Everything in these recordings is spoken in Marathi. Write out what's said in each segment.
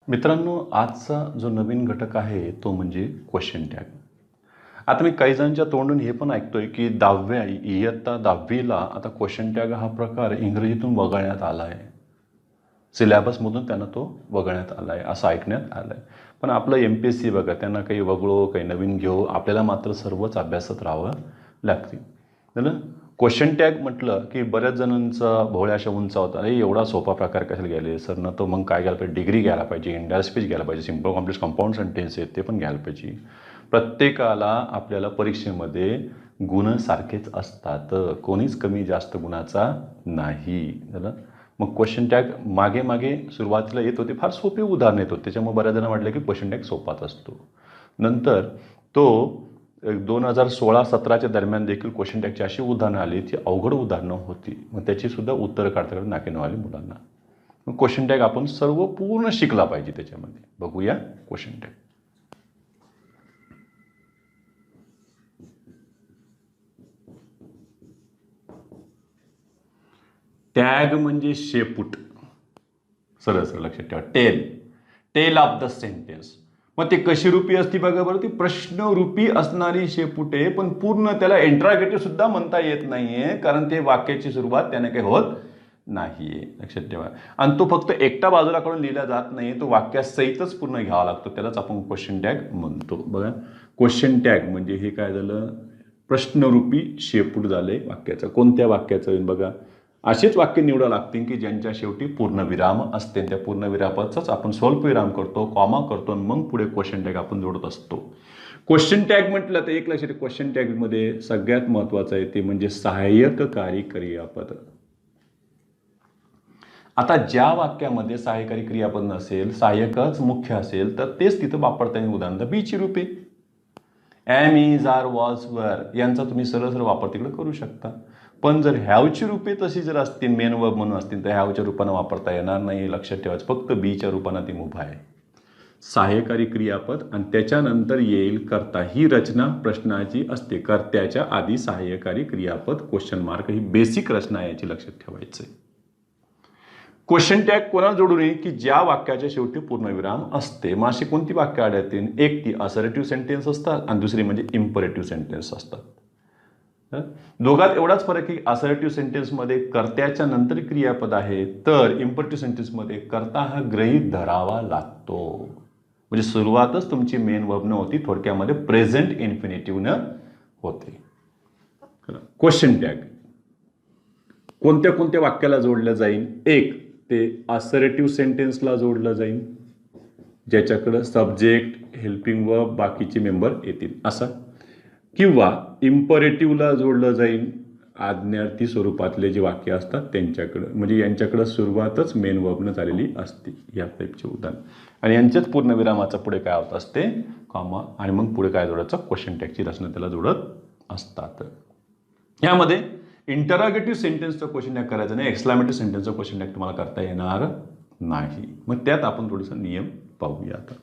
मित्रांनो, आजचा जो नवीन घटक आहे तो म्हणजे क्वेश्चन टॅग. आता मी काही जणांच्या तोंडून हे पण ऐकतोय की इयत्ता 10वीला आता क्वेश्चन टॅग हा प्रकार इंग्रजीतून वगळण्यात आला आहे. सिलॅबसमधून त्यांना तो वगळण्यात आला आहे असं ऐकण्यात आलं आहे. पण आपलं MPSC बघा, त्यांना काही वगळो काही नवीन घेऊ, आपल्याला मात्र सर्वच अभ्यासत राहावं लागते. ना क्वेश्चन टॅग म्हटलं की बऱ्याच जणांचा भोवळ्या अशा उंचावतात, अरे एवढा सोपा प्रकार कशाला घ्यायले सर, ना तो मग काय घ्यायला पाहिजे, डिग्री घ्यायला पाहिजे, इंडायस स्पीच घ्यायला पाहिजे, सिम्पल कॉम्प्लेक्स कंपाऊंड सेंटेन्स आहेत ते पण घ्यायला पाहिजे. प्रत्येकाला आपल्याला परीक्षेमध्ये गुण सारखेच असतात, कोणीच कमी जास्त गुणाचा नाही. झालं. मग क्वेश्चन टॅग मागे मागे सुरुवातीला येत होते, फार सोपे उदाहरण येत होते, त्याच्यामुळे बऱ्याच जण म्हटलं की क्वेश्चन टॅग सोपाच असतो. नंतर तो 2016-17च्या दरम्यान देखील क्वेश्चन टॅगची अशी उदाहरणं आली ती अवघड उदाहरणं होती, मग त्याची सुद्धा उत्तरं काढता काढता नाकेनऊ आली मुलांना. मग क्वेश्चन टॅग आपण सर्व पूर्ण शिकला पाहिजे. त्याच्यामध्ये बघूया क्वेश्चन टॅग. टॅग म्हणजे शेपूट, सरळ सरळ लक्षात ठेवा, टेल ऑफ द सेंटेन्स. मग ते कशी रूपी असती बघा बरं, ती प्रश्नरूपी असणारी शेपूट आहे, पण पूर्ण त्याला इंट्रागेटिव्ह सुद्धा म्हणता येत नाहीये, कारण ते वाक्याची सुरुवात त्याने काही होत नाहीये, लक्षात ठेवा. आणि तो फक्त एकटा बाजूला काढून लिहिला जात नाही, तो वाक्यासहितच पूर्ण घ्यावा लागतो, त्यालाच आपण क्वेश्चन टॅग म्हणतो. बघा, क्वेश्चन टॅग म्हणजे हे काय झालं, प्रश्नरूपी शेपूट झाले वाक्याचं. कोणत्या वाक्याचं बघा, असेच वाक्य निवडावं लागतील की ज्यांच्या शेवटी पूर्णविराम असते. त्या पूर्णविरामाचाच आपण स्वल्पविराम करतो, कॉमा करतो, आणि मग पुढे क्वेश्चन टॅग आपण जोडत असतो. क्वेश्चन टॅग म्हटलं तर एक लक्षात, क्वेश्चन टॅगमध्ये सगळ्यात महत्त्वाचं आहे ते म्हणजे सहाय्यककारी क्रियापद. आता ज्या वाक्यामध्ये सहाय्यकारी क्रियापद नसेल, सहाय्यकच मुख्य असेल, तर तेच तिथं वापरता येईल. उदाहरण बीची रूपे एम, इज, आर, वॉज, वर यांचा तुम्ही सरळ सरळ वापर तिकडे करू शकता. पण जर हॅवची रूपे तशी जर असतील, मेन वर्ब म्हणून असतील, तर हॅवच्या रूपानं वापरता येणार नाही, लक्षात ठेवायचं. फक्त बीच्या रूपानं ती मुभा आहे. सहाय्यकारी क्रियापद आणि त्याच्यानंतर येईल कर्ता. ही रचना प्रश्नाची असते, कर्त्याच्या आधी सहाय्यकारी क्रियापद क्वेश्चन मार्क, ही बेसिक रचना आहे, याची लक्षात ठेवायचं. क्वेश्चन टॅग कोणाला जोडून येईल की ज्या वाक्याच्या शेवटी पूर्णविराम असते. मग अशी कोणती वाक्य आढळतील, एक ती असर्टिव्ह सेंटेन्स असतात आणि दुसरी म्हणजे इम्परेटिव्ह सेंटेन्स असतात. दोघात एवढाच फरक की असर्टिव्ह सेंटेन्समध्ये कर्त्याच्या नंतर क्रियापद आहे, तर इम्परेटिव्ह सेंटेन्समध्ये कर्ता हा गृहीत धरावा लागतो. म्हणजे सुरुवातच तुमची मेन वर्ब न होती, थोडक्यामध्ये प्रेझेंट इन्फिनिटिव्ह न होते. क्वेश्चन टॅग कोणत्या कोणत्या वाक्याला जोडलं जाईल, एक ते असर्टिव्ह सेंटेन्सला जोडलं जाईल, ज्याच्याकडं सब्जेक्ट, हेल्पिंग वर्ब, बाकीचे मेंबर येतील असा, किंवा इम्परेटिव्हला जोडलं जाईल, आज्ञार्थी स्वरूपातले जे वाक्य असतात त्यांच्याकडं, म्हणजे यांच्याकडं सुरुवातच मेन वर्बनं झालेली असते, या टाईपचे उदाहरण. आणि यांच्याच पूर्णविरामाचा पुढे काय होत असते, कॉमा, आणि मग पुढे काय जोडायचं, क्वेश्चन टॅगची रचना त्याला जोडत असतात. यामध्ये इंटरोगेटिव्ह सेंटेन्सचं क्वेश्चन टॅग करायचं नाही, एक्सक्लामेटिव्ह सेंटेन्सचं क्वेश्चन टॅग तुम्हाला करता येणार नाही. मग त्यात आपण थोडंसं नियम पाहूया. आता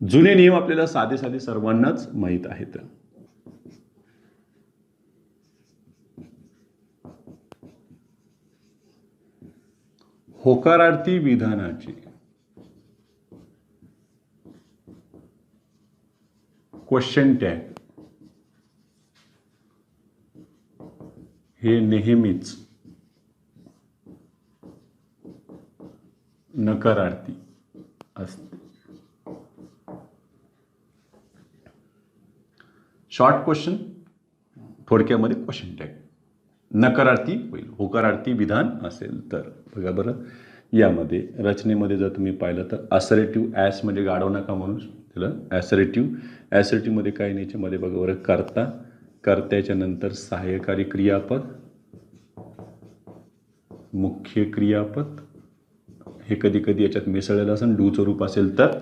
जुने नियम आपल्याला साधे साधे सर्वांनाच माहीत आहेत. होकारार्थी विधानाचे क्वेश्चन टॅग हे नेहमीच नकारार्थी असते. शॉर्ट क्वेश्चन, थोडक्यामध्ये क्वेश्चन टॅग नकारार्थी होईल. होकारार्थी विधान असेल तर बघा बरं, यामध्ये रचनेमध्ये जर तुम्ही पाहिलं तर असर्टिव्ह, ॲस म्हणजे गाडव नका म्हणून त्याला ॲसर्टिव्हमध्ये काय न्यायच्यामध्ये बघा बरं, कर्ता, कर्त्याच्या नंतर सहाय्यकारी क्रियापद, मुख्य क्रियापद, हे कधी कधी याच्यात मिसळलेलं असेल, डूचं रूप असेल तर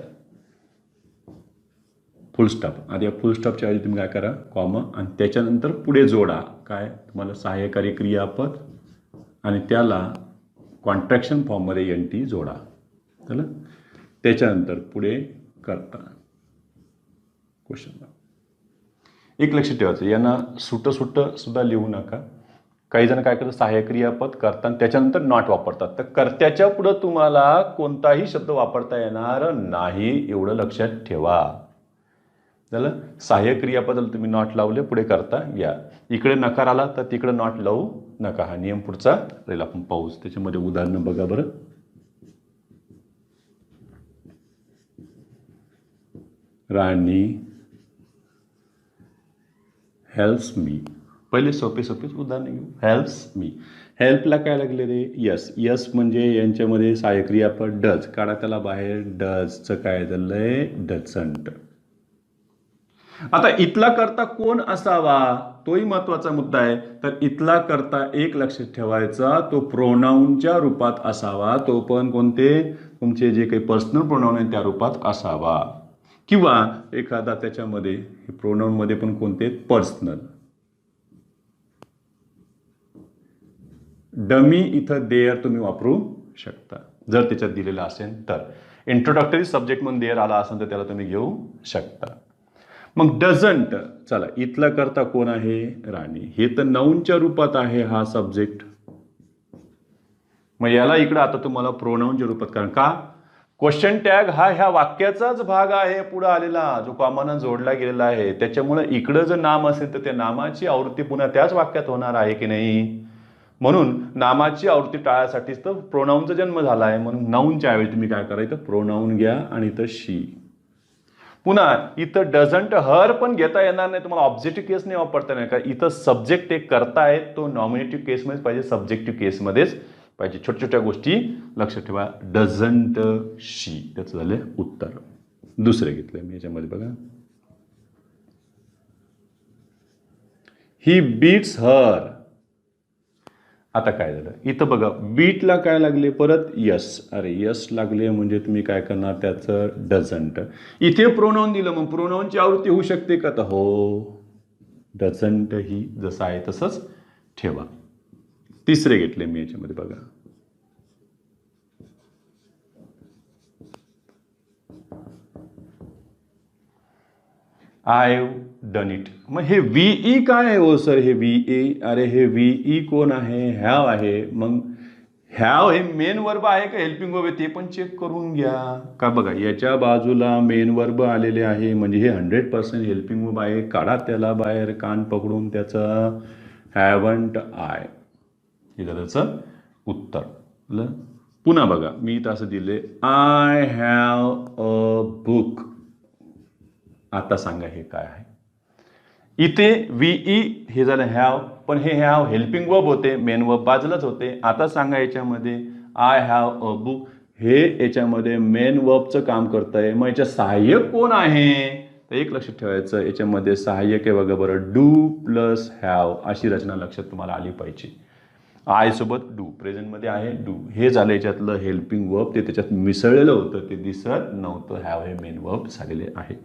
फुल स्टॉप. आता या फुल स्टॉपच्या ऐवजी तुम्ही काय करा, कॉमा, आणि त्याच्यानंतर पुढे जोडा काय, तुम्हाला सहाय्यकारी क्रियापद आणि त्याला कॉन्ट्रॅक्शन फॉर्ममध्ये NT जोडा. झालं. त्याच्यानंतर पुढे करता क्वेश्चन. एक लक्षात ठेवायचं, यांना सुटं सुद्धा लिहू नका, काही जण काय करतात, सहाय्यक क्रियापद करताना त्याच्यानंतर नॉट वापरतात. तर कर्त्याच्या पुढं तुम्हाला कोणताही शब्द वापरता येणार नाही, एवढं लक्षात ठेवा. झालं. सहाय्यक क्रियापदाला तुम्ही नॉट लावले, पुढे करता घ्या. इकडे नकार आला तर तिकडे नॉट लावू नका. हा नियम पुढचा राहील, आपण पाहूच. त्याच्यामध्ये उदाहरणं बघा बरं. राणी हेल्प्स मी. पहिले सोपे सोपेच उदाहरण घेऊ. Helps me. हेल्पला काय लागले रे, यस. यस म्हणजे यांच्यामध्ये सहाय्यक क्रियापद डज, काढा त्याला बाहेर. डजचं काय झालंय, डझंट. आता इथला करता कोण असावा, तोही महत्वाचा मुद्दा आहे. तर इथला करता एक लक्षात ठेवायचा, तो प्रोनाऊनच्या रूपात असावा. तो पण कोणते, तुमचे जे काही पर्सनल प्रोनाऊन आहे त्या रूपात असावा. किंवा एखादा त्याच्यामध्ये प्रोनाऊन मध्ये पण कोणते, पर्सनल. डमी इथं देअर तुम्ही वापरू शकता जर त्याच्यात दिलेलं असेल तर. इंट्रोडक्टरी सब्जेक्ट म्हणून देअर आला असेल तर त्याला तुम्ही घेऊ शकता. मग डझंट, चला इथला करता कोण आहे, राणी. हे तर नाऊनच्या रूपात आहे हा सब्जेक्ट. मग याला इकडं आता तुम्हाला प्रोनाऊनच्या रूपात, कारण का, क्वेश्चन टॅग हा ह्या वाक्याचाच भाग आहे पुढे आलेला, जो कॉमन जोडला गेलेला आहे. त्याच्यामुळे इकडं जर नाम असेल तर त्या नामाची आवृत्ती पुन्हा त्याच वाक्यात होणार आहे की नाही. म्हणून नामाची आवृत्ती टाळण्यासाठीच तर प्रोनाऊनचा जन्म झाला आहे. म्हणून नाऊनच्या ऐवजी तुम्ही काय करायचं, प्रोनाऊन घ्या आणि इथं शी. पुन्हा इथं डझंट हर पण घेता येणार नाही, तुम्हाला ऑब्जेक्टिव्ह केस नाही वापरता येणार. का इथं सब्जेक्ट एक करता आहे, तो नॉमिनेटिव्ह केसमध्येच पाहिजे, सब्जेक्टिव्ह केसमध्येच पाहिजे. छोट्या छोट्या गोष्टी लक्षात ठेवा. डझंट शी, त्याचं झालं उत्तर. दुसरे घेतलंय मी याच्यामध्ये बघा. ही बीट्स हर. आता काय झालं इथं बघा, बीटला काय लागले, परत यस. अरे यस लागले म्हणजे तुम्ही काय करणार, त्याचं डझंट. इथे प्रोनाऊन दिलं, मग प्रोनाऊनची आवृत्ती होऊ शकते का, तर हो. डझंट ही जसं आहे तसंच ठेवा. तिसरे घेतले मी याच्यामध्ये बघा. I done it. मग हे व्हीई काय आहे हो सर, हे व्हीई, अरे हे व्हीई कोण आहे, हॅव आहे. मग हॅव हे मेन वर्ब आहे का हेल्पिंग वर्ब आहे ते पण चेक करून घ्या. का बघा याच्या बाजूला मेन वर्ब आलेले आहे, म्हणजे हे 100% हेल्पिंग वर्ब आहे. काढा त्याला बाहेर कान पकडून त्याचं. हॅवंट आय, हे त्याचं उत्तर. पुन्हा बघा मी इथं असं दिले, आय हॅव अ बुक. आता सांगा हे काय आहे. इथे व्हीई हे झालं हॅव, पण हे हॅव हेल्पिंग वर्ब होते, मेन वर्ब बाजूलाच होते. आता सांगा याच्यामध्ये आय हॅव अ बुक, हे याच्यामध्ये मेन वर्बचं काम करत आहे. मग याच्या सहाय्यक कोण आहे, तर एक लक्षात ठेवायचं, याच्यामध्ये सहाय्यक आहे बघा बरं, डू प्लस हॅव, अशी रचना लक्षात तुम्हाला आली पाहिजे. आय सोबत डू, प्रेझेंटमध्ये आहे डू, हे झालं याच्यातलं हेल्पिंग वर्ब. ते त्याच्यात मिसळलेलं होतं, ते दिसत नव्हतं. हॅव हे मेन वर्ब झालेले आहे.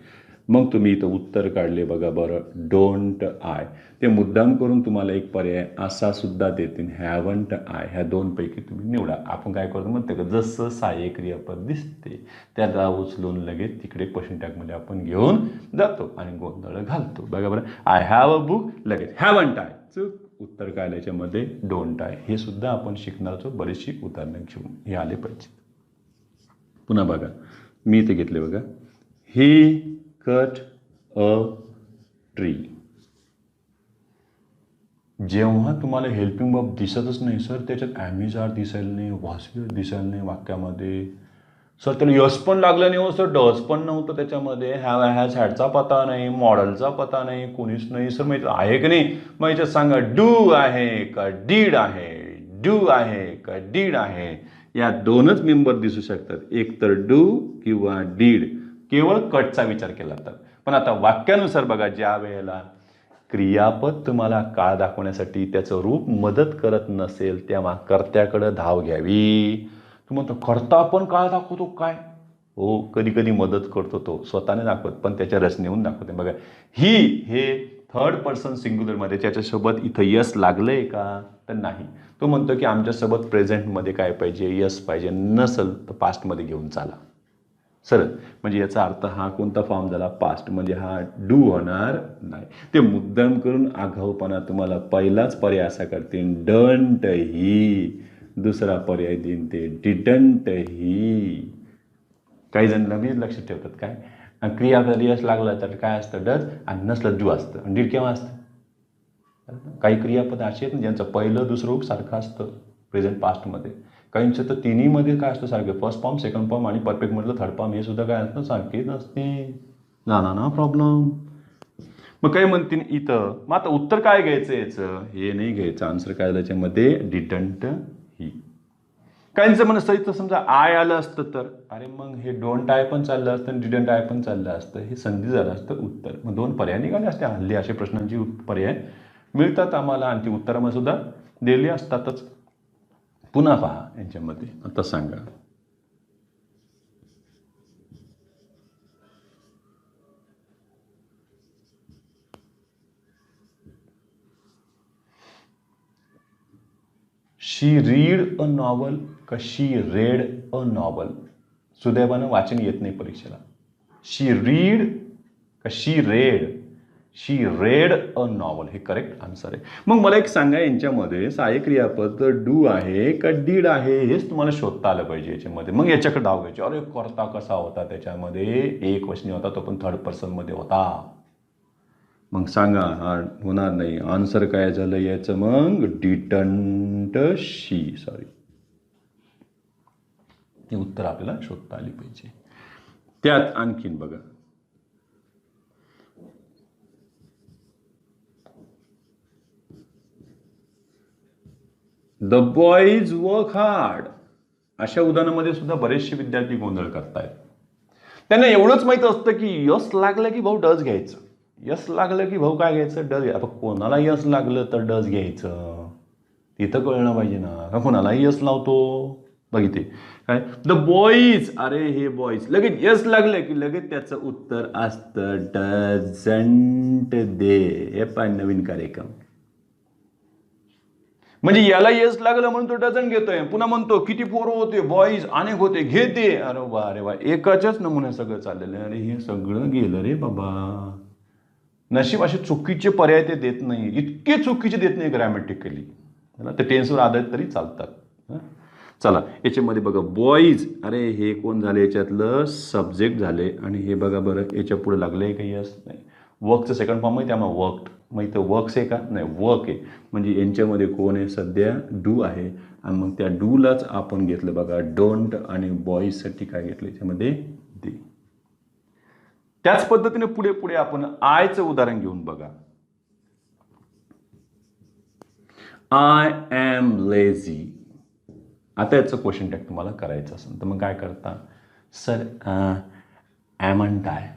मग तुम्ही इथं उत्तर काढले बघा बरं, डोंट आय. ते मुद्दाम करून तुम्हाला एक पर्याय असा सुद्धा देतील, हॅवंट आय. ह्या दोनपैकी तुम्ही निवडा. आपण काय करतो म्हणतो का, जसं सहाय्यक क्रियापद दिसते त्याला उचलून लगेच तिकडे क्वेश्चन टॅगमध्ये आपण घेऊन जातो आणि गोंधळ घालतो. बघा बरं, आय हॅव अ बुक, लगेच हॅवंट आय, चूक. उत्तर काय याच्यामध्ये, डोंट आय. हे सुद्धा आपण शिकणारचो, बरीचशी उदाहरणं घेऊन हे आले पाहिजे. पुन्हा बघा मी इथे घेतले बघा, ही कट अ ट्री. जेव्हा तुम्हाला हेल्पिंग वर्ब दिसतच नाही सर, त्याच्यात ॲमीज आर दिसायला नाही, वॉज दिसायला नाही वाक्यामध्ये, सर त्याला यस पण लागलं नाही हो सर, डज पण नव्हतं त्याच्यामध्ये, हॅव हॅज हॅडचा पत्ता नाही, मॉडेलचा पत्ता नाही, कोणीच नाही सर. मग आहे की नाही, मग याच्यात सांगा डू आहे का डीड आहे, डू आहे का डीड आहे. या दोनच मेंबर दिसू शकतात, एक तर डू किंवा डीड, केवळ कटचा विचार केला तर. पण आता वाक्यानुसार बघा, ज्या वेळेला क्रियापद तुम्हाला काळ दाखवण्यासाठी त्याचं रूप मदत करत नसेल तेव्हा कर्त्याकडे धाव घ्यावी. तू म्हणतो कर्ता पण काळ दाखवतो काय, हो कधी कधी मदत करतो, तो स्वतःने दाखवत पण त्याच्या रचनेहून दाखवते. बघा ही हे थर्ड पर्सन सिंग्युलरमध्ये, त्याच्यासोबत इथं यस लागलंय का, तर नाही. तो म्हणतो की आमच्यासोबत प्रेझेंटमध्ये काय पाहिजे, यस पाहिजे, नसेल तर पास्टमध्ये घेऊन चाला. सरळ. म्हणजे याचा अर्थ हा कोणता फॉर्म झाला? पास्ट. म्हणजे हा डू होणार नाही. ते मुद्दाम करून आगाऊपणा तुम्हाला पहिलाच पर्याय असा करतील डंट ही, दुसरा पर्याय देईन ते डिडंट ही. काही जण लगेच लक्षात ठेवतात काय, क्रियापद यश लागला तर काय असतं? डज, आणि नसलं डू असतं. आणि डीड केव्हा असतं? काही क्रियापद अशी आहेत ना ज्यांचं पहिलं दुसरं रूप सारखं असतं प्रेझेंट पास्टमध्ये. काहींचं तर तिन्हीमध्ये काय असतं सारखं, फर्स्ट फॉर्म, सेकंड फॉर्म आणि परफेक्ट मधलं थर्ड फॉर्म हे सुद्धा काय असतं? सारखे नसते. ना प्रॉब्लेम. मग काय म्हणतील इथं, मग आता उत्तर काय घ्यायचं याचं? हे नाही घ्यायचं. आन्सर काय झालं याच्यामध्ये? Didn't he. काहींचं म्हणत असतं समजा आय आलं असतं तर, अरे मग हे डोंट आय पण चाललं असतं आणि डिडंट आय पण चाललं असतं. हे संधी झालं असतं उत्तर. मग दोन पर्याय निघाले असते. हल्ली अशा प्रश्नांची पर्याय मिळतात आम्हाला आणि ती उत्तरामध्ये सुद्धा दिलेली असतातच. पुन्हा पहा यांच्यामध्ये. आता सांगा, शी रीड अ नॉवल का शी रेड अ नॉवल? सुदैवानं वाचन येत नाही परीक्षेला. शी रीड का शी red? She red a novel हे करेक्ट आन्सर आहे. मग मला एक सांगा, यांच्यामध्ये सहाय्यक क्रियापद डू आहे का डीड आहे? हेच तुम्हाला शोधता आलं पाहिजे याच्यामध्ये. मग याच्याकडे डाव घ्यायचे. अरे करता कसा होता त्याच्यामध्ये? एक वचनी होता, तो पण थर्ड पर्सनमध्ये होता. मग सांगा, हा होणार नाही. आन्सर काय झालं याचं? मग डिडंट शी. सॉरी, हे उत्तर आपल्याला शोधता आली पाहिजे. त्यात आणखीन बघा, द बॉईज वर्क हार्ड. अशा उदाहरणामध्ये सुद्धा बरेचसे विद्यार्थी गोंधळ करतायत. त्यांना एवढंच माहित असतं की यस लागलं की भाऊ डज घ्यायचं, यस लागलं की भाऊ काय घ्यायचं? डज घ्यायचं. आता कोणाला यस लागलं तर डज घ्यायचं, तिथं कळलं पाहिजे ना. का कोणालाही यस लावतो? बघितले काय, द बॉईज, अरे हे बॉईज, लगेच यस लागलं की लगेच त्याचं उत्तर असतं डझंट दे. हे पण नवीन कार्यक्रम. म्हणजे याला यस लागलं म्हणून तो डझन घेतोय. पुन्हा म्हणतो किती पोरं होते, बॉईज अनेक होते, घेते. अरे वा रे वा, एकाच्याच नमुने सगळं चाललेलं आहे. अरे हे सगळं गेलं रे बाबा. नशीब असे चुकीचे पर्याय ते देत नाही, इतके चुकीचे देत नाही ग्रॅमॅटिकली. ते टेन्सवर आधारित तरी चालतात. चला याच्यामध्ये बघा, बॉईज, अरे हे कोण झाले याच्यातलं? सब्जेक्ट झाले. आणि हे बघा बरं, याच्या पुढे लागले का यस? नाही. वर्कचं सेकंड फॉर्म आहे, त्यामुळे वर्कड. मग इथं वर्क्स आहे का? नाही, वर्क आहे. म्हणजे यांच्यामध्ये कोण आहे? सध्या डू आहे. आणि मग त्या डूलाच आपण घेतलं बघा डोंट, आणि बॉईजसाठी काय घेतलं याच्यामध्ये? दे. त्याच पद्धतीने पुढे पुढे आपण आयचं उदाहरण घेऊन बघा. I am lazy. आता याचं क्वेश्चन टॅग तुम्हाला करायचं असेल तर मग काय करता? Sir amn't I.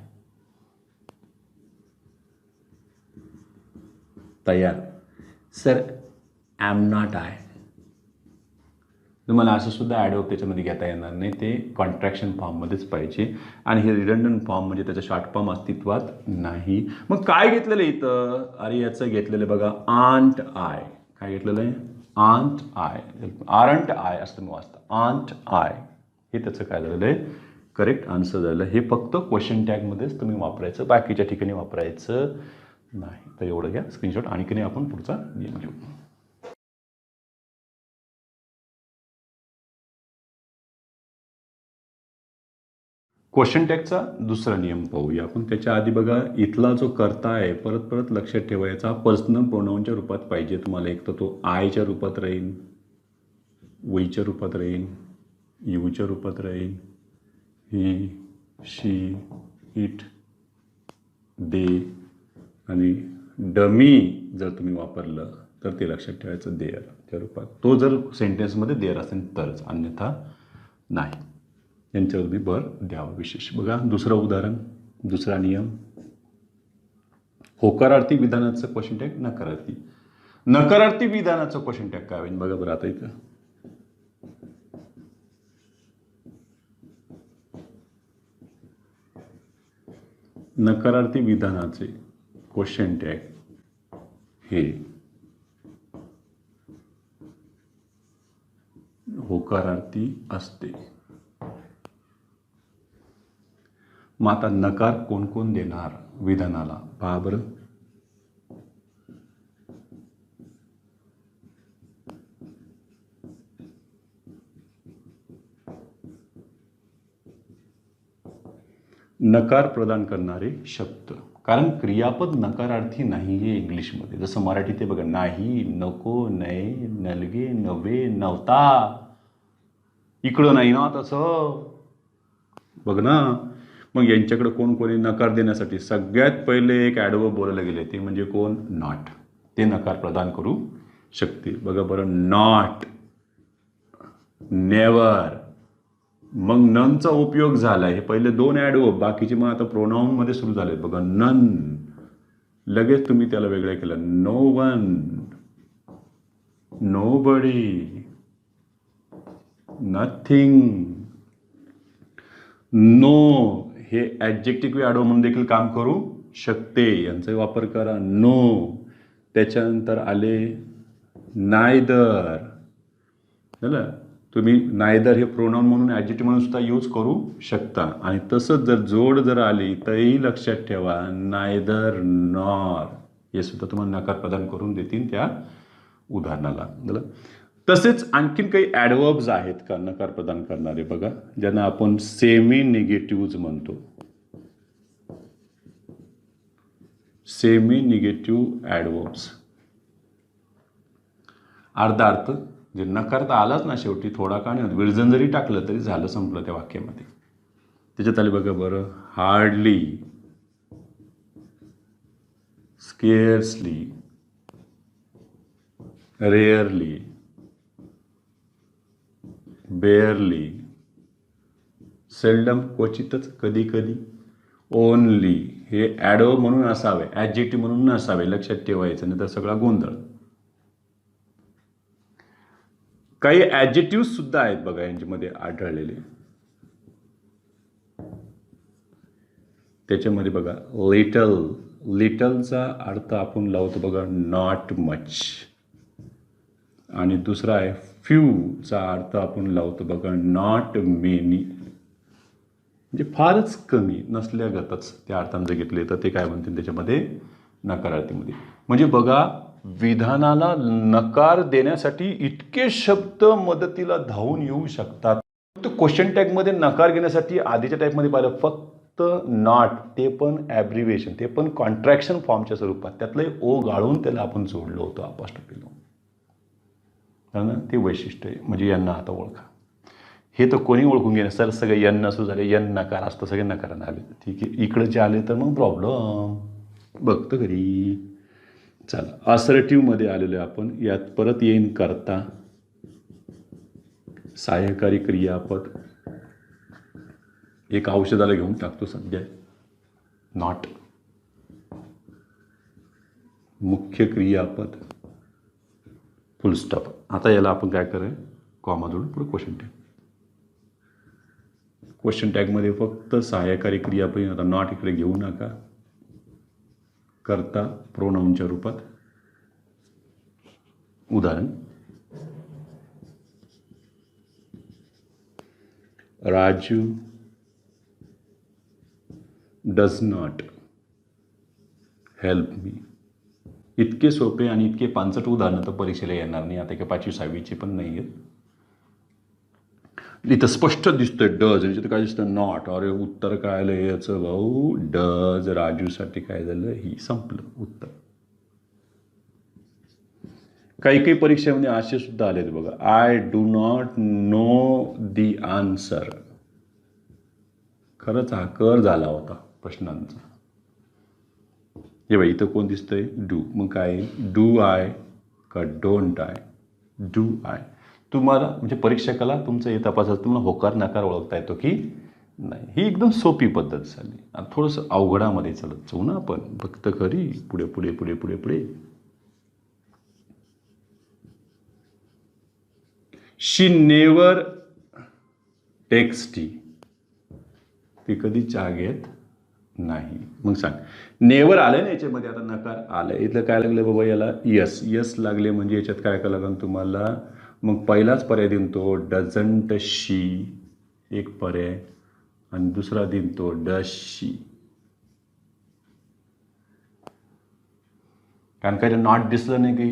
तयार. Sir am not I. तुम्हाला असं सुद्धा ॲडवर्ब त्याच्यामध्ये घेता येणार नाही, ते कॉन्ट्रॅक्शन फॉर्ममध्येच पाहिजे. आणि हे रिडंडंट फॉर्म म्हणजे त्याचा शॉर्ट फॉर्म अस्तित्वात नाही. मग काय घेतलेलं इथं? अरे याचं घेतलेलं बघा आंट आय. काय घेतलेलं आहे? Aren't I. आरंट आय असतं मी वाचतं. आंट आय हे त्याचं काय झालेलं आहे? करेक्ट आन्सर झालं. हे फक्त क्वेश्चन टॅगमध्येच तुम्ही वापरायचं, बाकीच्या ठिकाणी वापरायचं नाही. तर एवढं घ्या स्क्रीनशॉट. आणखी नाही आपण पुढचा नियम घेऊ. क्वेश्चन टॅगचा दुसरा नियम पाहूया आपण. त्याच्या आधी बघा, इथला जो कर्ता आहे परत परत लक्षात ठेवायचा, पर्सनल प्रोनाऊनच्या रूपात पाहिजे तुम्हाला. एक तर तो आयच्या रूपात राहील, वीच्या रूपात राहील, यूच्या रूपात राहील, ही, शी, इट, दे. आणि डमी जर तुम्ही वापरलं तर ते लक्षात ठेवायचं देअरच्या रूपात. तो जर सेंटेन्समध्ये देअर असेल तरच, अन्यथा नाही. यांच्यावर मी भर द्यावा विशेष. बघा दुसरं उदाहरण, दुसरा नियम. होकारार्थी विधानाचं क्वेश्चन टॅग नकारार्थी. नकारार्थी विधानाचं क्वेश्चन टॅग काय होईल बघा बरं आता इथं. नकारार्थी विधानाचे क्वेश्चन टॅग हे होकारार्थी असते. मग आता नकार कोण कोण देणार विधानाला पहा बरं. नकार प्रदान करणारे शब्द, कारण क्रियापद नकारार्थी नाही आहे इंग्लिशमध्ये. जसं मराठी ते बघा, नाही, नको, नये, नलगे, नवे, नव्हता. इकडं नाही ना तसं, बघ ना. मग यांच्याकडे कोण कोणी नकार देण्यासाठी सगळ्यात पहिले एक ॲडवर्ब बोलायला गेले, ते म्हणजे कोण? नॉट. ते नकार प्रदान करू शकते. बघा बरं, नॉट, नेवर. मग ननचा उपयोग झाला. हे पहिले दोन ॲडवर्ब, बाकीचे मग आता प्रोनाऊनमध्ये सुरू झाले. बघा, नन, लगेच तुम्ही त्याला वेगळं केलं. No one, nobody, nothing. No हे ॲडजेक्टिव्ह ॲडवर्ब म्हणून देखील काम करू शकते, यांचा वापर करा. नो, त्याच्यानंतर आले नायदर. झालं, तुम्ही नायदर हे प्रोनाऊन म्हणून ॲडजेक्टिव्ह म्हणून सुद्धा यूज करू शकता. आणि तसंच जर जोड जर आली तरीही लक्षात ठेवा, नायदर नॉर हे सुद्धा तुम्हाला नकार प्रदान करून देतील त्या उदाहरणाला. झालं. तसेच आणखीन काही ॲडवर्ब्स आहेत का नकार प्रदान करणारे, बघा, ज्यांना आपण सेमी निगेटिव्ह म्हणतो. सेमी निगेटिव्ह ॲडवर्ब्स, अर्धा अर्थ जे नकार तर आलाच ना शेवटी, थोडा का नाही, विरजन जरी टाकलं तरी झालं, संपलं त्या वाक्यामध्ये. त्याच्यात आले बघा बरं, हार्डली, स्केअर्सली, रेअरली, बेअरली, सेल्डम, क्वचितच, कधी कधी, ओनली. हे ॲडवर्ब म्हणून असावे, ॲडजेक्टिव्ह म्हणून नसावे, लक्षात ठेवायचं, नाही तर सगळा गोंधळ. काही ॲडजेक्टिव्ह सुद्धा आहेत बघा यांच्यामध्ये आढळलेले. त्याच्यामध्ये बघा, लिटल, लिटलचा अर्थ आपण लावतो बघा नॉट मच. आणि दुसरा आहे फ्यूचा अर्थ आपण लावतो बघा नॉट मेनी, म्हणजे फारच कमी, नसल्यागतच त्या अर्थानं जर घेतले तर ते काय म्हणतील त्याच्यामध्ये नकारार्थीमध्ये. म्हणजे बघा, विधानाला नकार देण्यासाठी इतके शब्द मदतीला धावून येऊ शकतात. फक्त क्वेश्चन टॅगमध्ये नकार घेण्यासाठी आधीच्या टाईपमध्ये पाहिलं फक्त नॉट, ते पण ॲब्रिव्हिएशन, ते पण कॉन्ट्रॅक्शन फॉर्मच्या स्वरूपात, त्यातलं ओ गाळून त्याला आपण जोडलं होतं अपॉस्ट्रोफी लावून. ना ते वैशिष्ट्य आहे. म्हणजे यांना आता ओळखा. हे तर कोणी ओळखून घेणार, सर सगळे यन नसू झाले, यन नकार असतं, सगळे नकारानं आले, ठीक आहे. इकडचे आले तर मग प्रॉब्लेम बघतं घरी. चला, असर्टिव्हमध्ये आलेलो आहे आपण. यात परत येईन करता, सहाय्यकारी क्रियापद, एक औषधाला घेऊन टाकतो सध्या, नॉट, मुख्य क्रियापद, फुल स्टॉप. आता याला आपण काय करूया, कॉमा जोडून पुढे क्वेश्चन टॅग. क्वेश्चन टॅगमध्ये फक्त सहाय्यकारी क्रियापद, आता नॉट इकडे घेऊ नका. करता प्रोनाऊनच्या रूपात. उदाहरण, Raju does not help me. इतके सोपे आणि इतके पांचट उदाहरणं तर परीक्षेला येणार नाही. आता काय 5वी 6वीची पण नाही आहेत. इथं स्पष्ट दिसतंय डज, याच्यात काय दिसतं नॉट. अरे उत्तर काय आलं याचं भाऊ, डज. राजूसाठी काय झालं, ही संपलं उत्तर. काही काही परीक्षेमध्ये असे सुद्धा आलेत बघा, I do not know the answer. खरंच हा कर झाला होता प्रश्नांचा. हे बाई इथं कोण दिसतंय, डू. मग काय, डू आय का डोंट आय, डू आय. तुम्हाला म्हणजे परीक्षकाला तुमचं हे तपासायचं, तुम्हाला होकार नकार ओळखता येतो की नाही. ही एकदम सोपी पद्धत झाली. आणि थोडंसं अवघडामध्ये चालत जाऊ ना आपण, फक्त खरी पुढे पुढे पुढे पुढे पुढे. शी नेवर टेक्स टी. ती कधी चहा घेत नाही. मग सांग, नेवर आलं ना याच्यामध्ये, आता नकार आलं. इथलं काय लागलं बाबा याला, यस. यस लागले म्हणजे याच्यात काय काय लागेल तुम्हाला. मग पहिलाच पर्याय देऊन तो डझंट शी, एक पर्याय. आणि दुसरा दिन तो डज शी. कारण काही नॉट दिसलं नाही की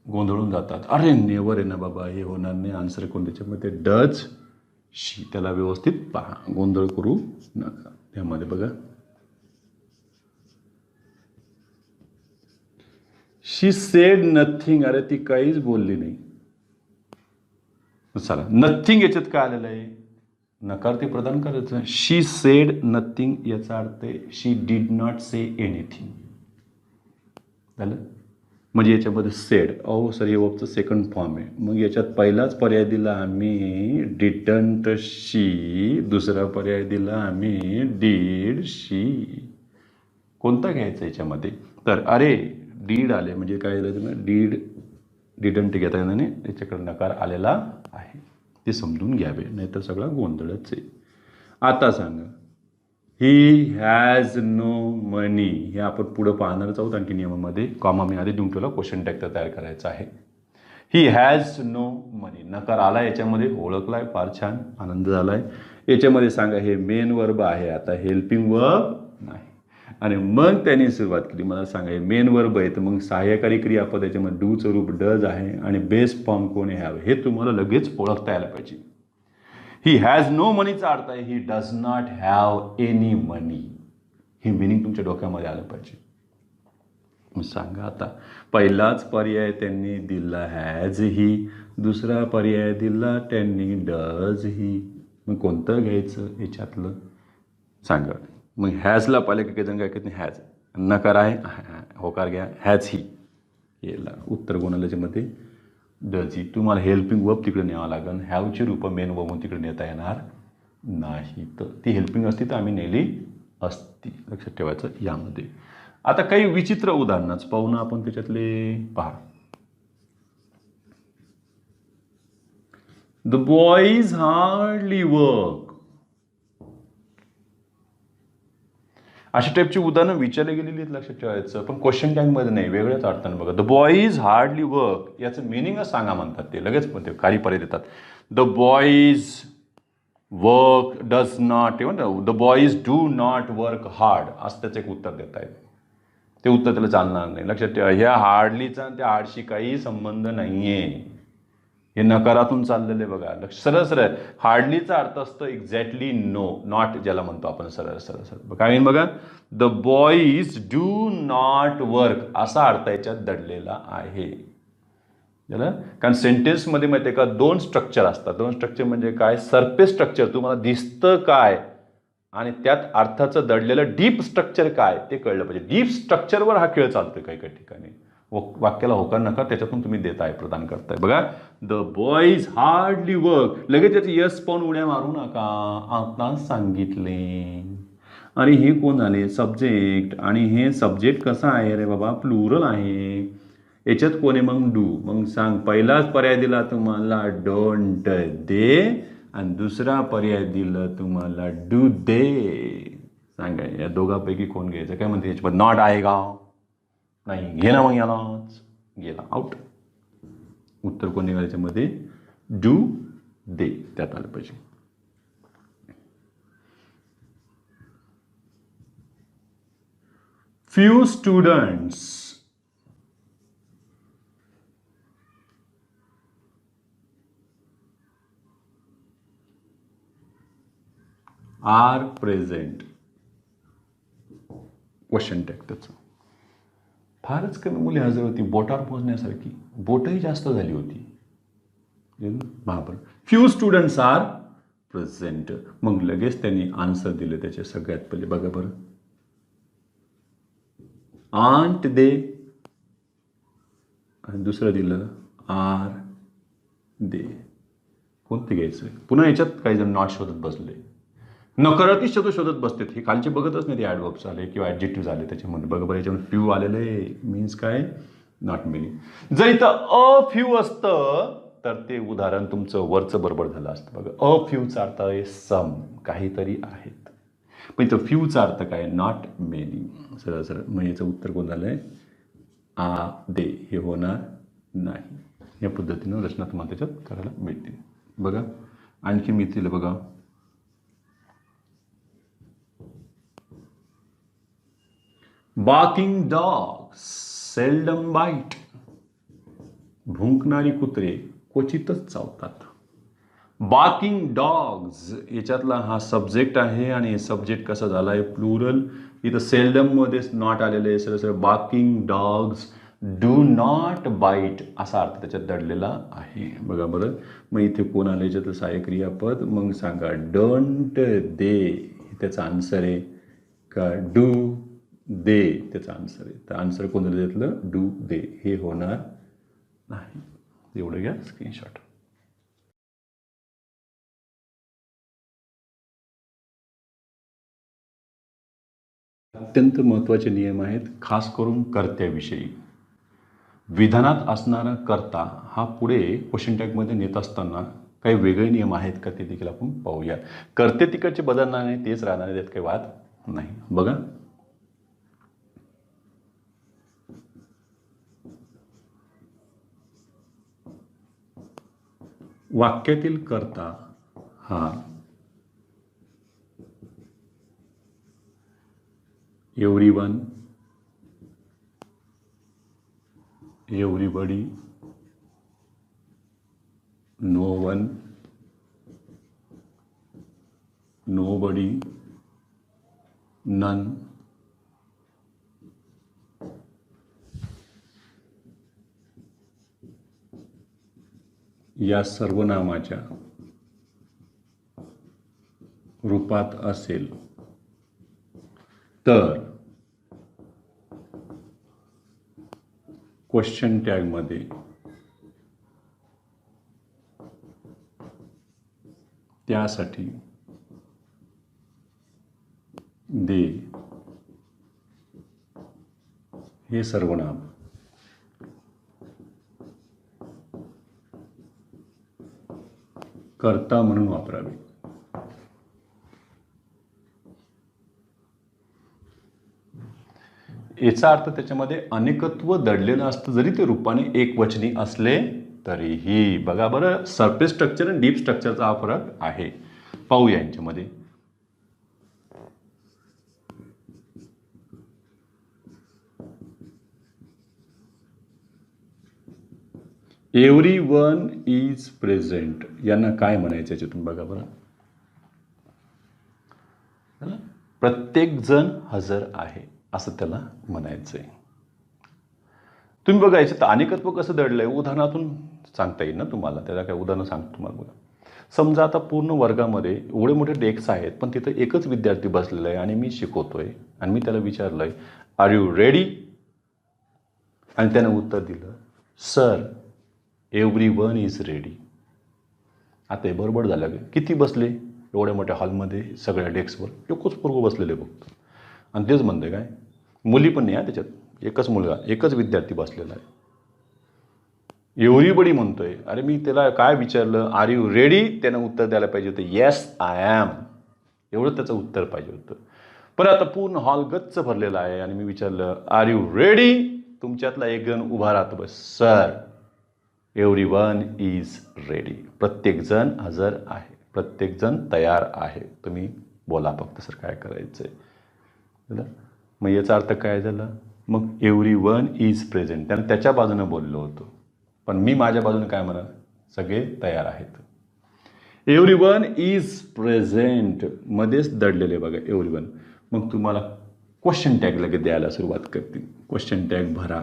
गोंधळून जातात. अरे नेवर आहे ना बाबा, हे होणार नाही, आन्सर कोण त्याच्यामध्ये डज शी. त्याला व्यवस्थित पहा, गोंधळ करू नका त्यामध्ये. बघा, शी सेड नथिंग. अरे ती काहीच बोलली नाही. चला, नथिंग याच्यात काय आलेलं आहे, नकार ते प्रदान करायचं. शी सेड नथिंग याचा अर्थ आहे शी डिड नॉट से एनिथिंग. झालं. म्हणजे याच्यामध्ये सेड सॉरी वर्बचं सेकंड फॉर्म आहे. मग याच्यात पहिलाच पर्याय दिला आम्ही डिडंट शी, दुसरा पर्याय दिला आम्ही डिड शी. कोणता घ्यायचा याच्यामध्ये? तर अरे डीड आले म्हणजे काय झालं तुम्ही, डिडंट घेता येणार नाही, त्याच्याकडे नकार आलेला आहे, ते समजून घ्यावे, नाहीतर सगळा गोंधळच आहे. आता सांगा, ही हॅज नो मनी. हे आपण पुढं पाहणारच आहोत आणखी नियमामध्ये. कॉमा मी आधी देऊन ठेवला, क्वेश्चन टॅग तयार करायचा आहे. ही हॅज नो मनी, नकार आला याच्यामध्ये, ओळखलाय, फार छान, आनंद झालाय. याच्यामध्ये सांगा, हे मेन वर्ब आहे, आता हेल्पिंग वर्ब नाही. आणि मग त्यांनी सुरुवात केली, मला सांगा हे मेन वर्ब आहे, तर मग सहाय्यकारी क्रियापद याच्यामध्ये डूचं रूप डज आहे आणि बेस फॉर्म कोणी हॅव, हे तुम्हाला लगेच ओळखता यायला पाहिजे. ही हॅज नो मनीचा अर्थ आहे he does not have any money. हे मिनिंग तुमच्या डोक्यामध्ये आलं पाहिजे. मग सांगा आता, पहिलाच पर्याय त्यांनी दिला हॅज ही, दुसरा पर्याय दिला त्यांनी डज ही. मग कोणतं घ्यायचं याच्यातलं सांगा. मग हॅजला पाहिले काही जण काय करत नाही, हॅज नकार आहे, होकार घ्या, हॅज ही. याला उत्तर कोणाला याच्यामध्ये डज ही. तुम्हाला हेल्पिंग वर्ब तिकडे न्यावं लागेल, हॅवची रूप मेन वर्ब तिकडे नेता येणार नाही. तर ती हेल्पिंग असती तर आम्ही नेली असती, लक्षात ठेवायचं यामध्ये. आता काही विचित्र उदाहरणच पाहू ना आपण त्याच्यातले. पहा, द बॉईज हार्डली वर्क. अशा टाईपची उदाहरणं विचारली गेलेली आहेत, लक्षात ठेवायचं. पण क्वेश्चन टॅगमध्ये नाही, वेगळ्याच अर्थानं. बघा, द बॉईज हार्डली वर्क याचं मिनिंगच सांगा म्हणतात ते, लगेच पण ते काही पर्याय देतात. The boys work does not, the boys do not work hard, असं त्याचं एक उत्तर देत आहेत. ते उत्तर त्याला चालणार नाही, लक्षात ठेवा. ह्या हार्डलीचा त्या हार्डशी काही संबंध नाही आहे, हे नकारातून चाललेलं आहे. बघा, सरळ सरळ हार्डलीचा अर्थ असतो एक्झॅक्टली नो, नॉट ज्याला म्हणतो आपण सरळ सरळ सरळ. काय बघा, the boys do not work असा अर्थ याच्यात दडलेला आहे. झालं. कारण सेंटेन्समध्ये माहिती आहे का, दोन स्ट्रक्चर असतात. दोन स्ट्रक्चर म्हणजे काय, सरफेस स्ट्रक्चर तुम्हाला दिसतं काय, आणि त्यात अर्थाचं दडलेलं डीप स्ट्रक्चर काय ते कळलं पाहिजे. डीप स्ट्रक्चरवर हा खेळ चालतोय काही काही ठिकाणी. वाक्याला होकार नकार त्याच्यातून तुम्ही देताय, प्रदान करताय. बघा, द बॉईज हार्डली वर्क, लगेच त्याची यस पाहून उड्या मारू नका, आता सांगितले. आणि हे कोण झाले, सब्जेक्ट. आणि हे सब्जेक्ट कसं आहे रे बाबा, प्लुरल आहे. याच्यात कोण आहे मग, डू. मग सांग, पहिलाच पर्याय दिला तुम्हाला डोंट दे, आणि दुसरा पर्याय दिला तुम्हाला डू दे. सांगा या दोघांपैकी कोण घ्यायचं? काय म्हणते याच्यामध्ये, नॉट आहे का, नाही, घे ना मग यालाच, गेला आउट. उत्तर कोण निघालं याच्यामध्ये, डू दे, त्यात आलं पाहिजे. Few students are present. Question tag त्याचं. फारच कमी मुले हजर होती, बोटावर पोहोचण्यासारखी, बोटही जास्त झाली होती. बरोबर. Few students are present. मग लगेच त्यांनी आन्सर दिले त्याचे सगळ्यात पहिले. बघा बरं, आंट दे, आणि दुसरं दिलं आर दे. कोणते घ्यायचं? पुन्हा याच्यात काही जण नॉट शोधत बसले, नकारात्मक शब्द शोधत बसतात. हे खालचे बघतच नाही, ते ॲडवर्ब्स आले किंवा ॲडजेक्टिव्ह आले त्याच्यामध्ये. बघा बरं, याच्यामध्ये फ्यू आलेलं आहे, मीन्स काय, नॉट मेनी. जर इथं अ फ्यू असतं तर ते उदाहरण तुमचं वरचं बरोबर झालं असतं. बघा, अ फ्यूचा अर्थ आहे सम, काहीतरी आहेत. पण इथं फ्यूचा अर्थ काय, नॉट मेनी. सरळ सरळ. मग याचं उत्तर कोण झालं आहे, आ दे. हे होणार नाही. या पद्धतीनं रचना तुम्हाला त्याच्यात करायला मिळते. बघा, आणखी मिळतील. बघा, बार्किंग डॉग सेल्डम बाईट. भुंकणारी कुत्रे क्वचितच चावतात. बार्किंग डॉग्स याच्यातला हा सब्जेक्ट आहे आणि सब्जेक्ट कसा झाला आहे प्लुरल. इथं सेल्डममध्येच नॉट आलेलं आहे. सरळ सरळ barking dogs do not bite असा अर्थ त्याच्यात दडलेला आहे. बघा बरं. मग इथे कोण आलं याच्यातलं सहाय्यक क्रियापद. मग सांगा डोंट दे त्याचा आन्सर आहे का डू दे त्याचा आन्सर आहे. तर आन्सर कोणाला देतलं डू दे हे होणार नाही. एवढं घ्या स्क्रीनशॉट. अत्यंत महत्त्वाचे नियम आहेत खास करून कर्त्याविषयी. विधानात असणारा कर्ता हा पुढे क्वेश्चन टॅगमध्ये नेत असताना काही वेगळे नियम आहेत का ते देखील आपण पाहूया. कर्ते तिकडचे बदलणार नाही तेच राहणार त्यात काही वाद नाही. बघा वाक्यातील कर्ता हा everyone, everybody, no one, nobody, none, या सर्वनामाच्या रूपात असेल तर क्वेश्चन टॅगमध्ये त्यासाठी दे हे सर्वनाम कर्ता म्हणून वापरावे. याचा अर्थ त्याच्यामध्ये अनेकत्व दडलेलं असतं जरी ते रूपाने एकवचनी असले तरीही. बघा बरं सरफेस स्ट्रक्चर आणि डीप स्ट्रक्चरचा हा फरक आहे. पाहूया यांच्यामध्ये. एव्हरीवन इज प्रेझेंट यांना काय म्हणायचं याच्यातून बघा बरं. प्रत्येक जण हजर आहे असं त्याला म्हणायचंय. तुम्ही बघा याच्यात अनेकत्व कसं दडलंय उदाहरणातून सांगता येईल ना तुम्हाला. त्याला काय उदाहरण सांगतो तुम्हाला. बघा समजा आता पूर्ण वर्गामध्ये एवढे मोठे डेस्क आहेत पण तिथं एकच विद्यार्थी बसलेला आहे आणि मी शिकवतोय आणि मी त्याला विचारलंय आर यू रेडी आणि त्यानं उत्तर दिलं सर एव्हरीवन इज रेडी. आता हे बरोबर झालं का किती बसले एवढ्या मोठ्या हॉलमध्ये सगळ्या डेस्कवर एकच पोरगं बसलेले बघतो आणि तेच म्हणते काय मुली पण नाही त्याच्यात एकच मुलगा एकच विद्यार्थी बसलेला आहे. एव्हरीबडी म्हणतोय अरे मी त्याला काय विचारलं आर यू रेडी त्यानं उत्तर द्यायला पाहिजे होतं येस आय ॲम एवढं त्याचं उत्तर पाहिजे होतं. पण आता पूर्ण हॉल गच्च भरलेला आहे आणि मी विचारलं आर यू रेडी तुमच्यातला एक जण उभा राहतो बस सर एव्हरीवन इज रेडी. प्रत्येकजण हजर आहे प्रत्येकजण तयार आहे तुम्ही बोला फक्त सर काय करायचं आहे. मग याचा अर्थ काय झाला मग एव्हरीवन इज प्रेझेंट त्यानं त्याच्या बाजूनं बोललो होतो पण मी माझ्या बाजूने काय म्हणा सगळे तयार आहेत. एव्हरीवन इज प्रेझेंट मध्येच दडलेले बघा एव्हरीवन. मग तुम्हाला क्वेश्चन टॅग लगेच द्यायला सुरुवात करतील. क्वेश्चन टॅग भरा.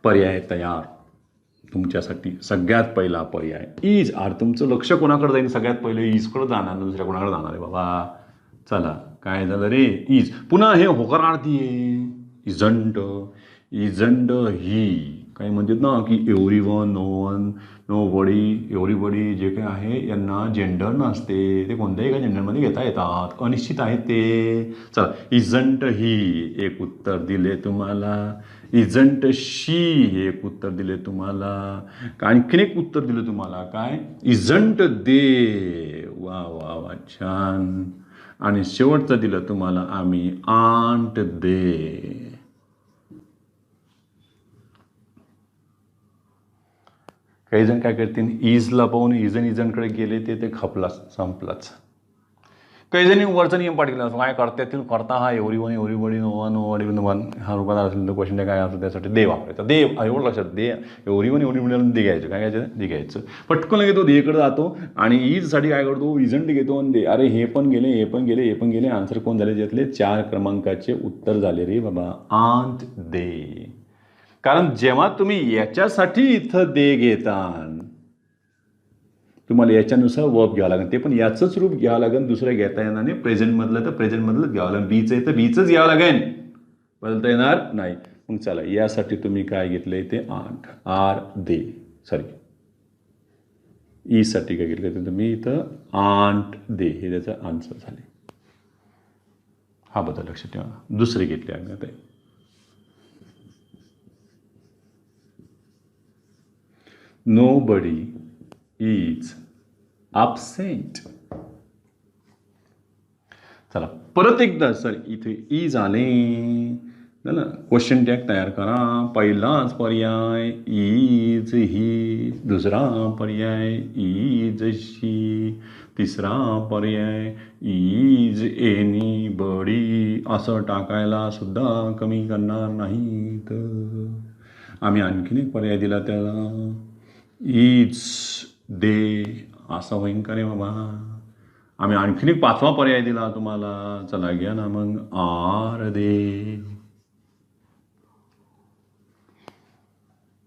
पर्याय तयार तुमच्यासाठी सगळ्यात पहिला पर्याय इज. आर तुमचं लक्ष कोणाकडे जाईल सगळ्यात पहिले इजकडे जाणार दुसऱ्या कोणाकडे जाणार आहे बाबा. चला काय झालं रे इज पुन्हा हे होकारार्थी आहे इजंट इजंट ही काही म्हणतात ना की एव्हरीवन नो वन नो बडी एव्हरीबडी जे काही आहे यांना जेंडर नसते ते कोणत्याही एका जेंडरमध्ये घेता येतात अनिश्चित आहेत ते. चला इजंट ही एक उत्तर दिले तुम्हाला. इजंट शी हे एक उत्तर दिले तुम्हाला. आणखीन एक उत्तर दिलं तुम्हाला काय इजंट दे. वा वा वा छान. आणि शेवटचं दिलं तुम्हाला आम्ही आंट दे. काही जण काय करतील इजला पाहून इजंटकडे गेले ते खपलाच संपलाच. काही जणी वरचा नियम पाठ केला काय करता करता हा एव्हरीबडी नो वन हा रूपात असेल तर क्वेश्चन काय असतं त्यासाठी दे वापरायचा दे एवढं लक्षात दे एव्हरीबडी दे घ्यायचं काय घ्यायचं दे घ्यायचं पटकन घेतो देकडे जातो आणि ईजसाठी काय करतो इजंट घेतो आणि दे अरे हे पण गेले आन्सर कोण झाले ज्यातले 4 क्रमांकाचे उत्तर झाले रे बाबा आंत दे. कारण जेव्हा तुम्ही याच्यासाठी इथं दे घेता तुम्हाला याच्यानुसार वर्ब घ्यावं लागेल ते पण याचंच रूप घ्यावं लागेल दुसरं घेता येणार नाही प्रेझेंटमधलं तर प्रेझेंटमधलंच घ्यावं लागेल बीचं आहे तर बीचंच घ्यावं लागेल बदलता येणार नाही. मग चला यासाठी तुम्ही काय घेतलंय ते आर दे सॉरी ईसाठी काय घेतलं तर तुम्ही इथं आंट दे हे त्याचं आन्सर झाले. हा बदल लक्षात ठेवा. दुसरे घेतले आम्ही आता nobody is absent. चला परत एकदा सर इथे इज आले ना क्वेश्चन टॅग तयार करा. पहिलाच पर्याय इज ही दुसरा पर्याय इज शी तिसरा पर्याय इज एनीबडी असं टाकायला सुद्धा कमी करणार नाही तर आम्ही आणखीन एक पर्याय दिला त्याला इज दे असं होईन का रे बाबा. आम्ही आणखीन एक 5वा पर्याय दिला तुम्हाला चला घ्या ना मग आर दे.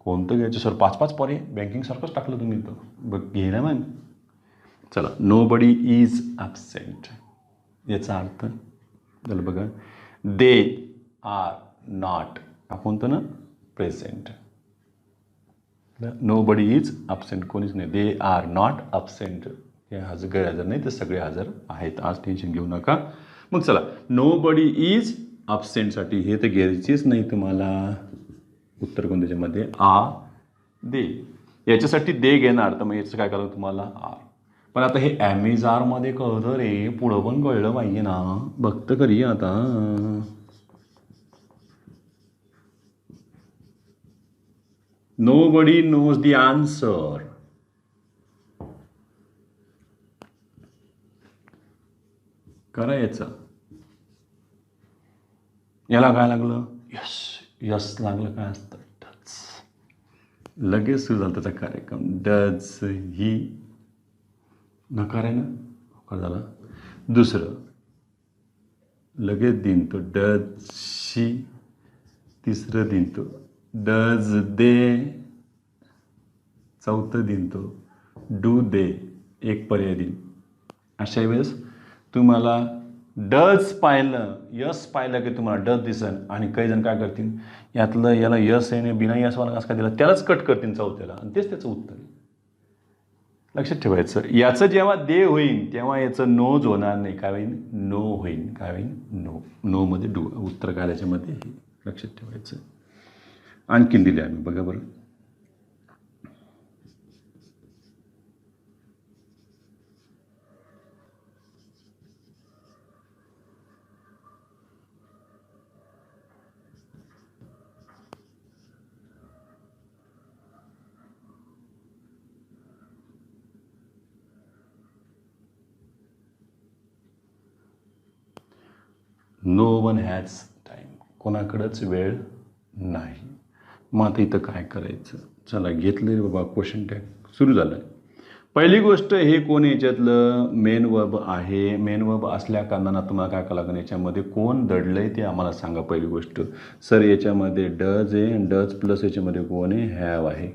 कोणतं घ्यायचं सर 5 पर्याय बँकिंग सारखंच टाकलं तुम्ही इथं बघ घे ना मग. चला नोबडी इज ॲबसेंट याचा अर्थ झालं बघा दे आर नॉट हा कोणतं ना प्रेझेंट. नोबडी इज ॲबसेंट कोणीच नाही दे आर नॉट ॲबसेंट हे गैरहजर नाही तर सगळे हजर आहेत आज टेन्शन घेऊ नका. मग चला नोबडी इज ॲबसेंटसाठी हे तर घ्यायचीच नाही तुम्हाला उत्तर कोण त्याच्यामध्ये आ दे याच्यासाठी दे घेणार तर मग याचं काय करावं तुम्हाला आर. पण आता हे ॲमेझॉनमध्ये कळतं रे पुढं पण कळलं पाहिजे ना बघतं करी आता. Nobody knows the answer. करायचं याला काय लागलं यस यस लागलं काय असतं डच लगेच सुरू झाला त्याचा कार्यक्रम डज ही नकार आहे ना नकार झाला. दुसरं लगेच दिन तो डज शी तिसरं दिन तो डज दे चौथं दिन तो डू दे एक पर्याय दिन. अशा वेळेस तुम्हाला डज पाहिलं यस पाहिलं की तुम्हाला डज दिसन आणि काही जण काय करतील यातलं याला यस आहे बिना यसवाला कसं काय दिला त्यालाच कट करतील चौथ्याला आणि तेच त्याचं उत्तर आहे. लक्षात ठेवायचं याचं जेव्हा दे होईल तेव्हा याचं नोज होणार नाही काय होईल नो होईल काय होईल नो नोमध्ये डू उत्तर काय त्याच्यामध्ये हे लक्षात ठेवायचं. आणखीन दिले आम्ही बघा बरं नो वन हॅज टाईम कोणाकडंच वेळ नाही. मग आता इथं काय करायचं चला घेतलं रे बाबा क्वेश्चन टॅग सुरू झालं आहे. पहिली गोष्ट हे कोण याच्यातलं मेन वर्ब आहे मेन वर्ब असल्या कारणानं तुम्हाला काय करावं लागेल याच्यामध्ये कोण दडलं आहे ते आम्हाला सांगा. पहिली गोष्ट सर याच्यामध्ये डज आहे डज प्लस याच्यामध्ये कोण आहे हॅव आहे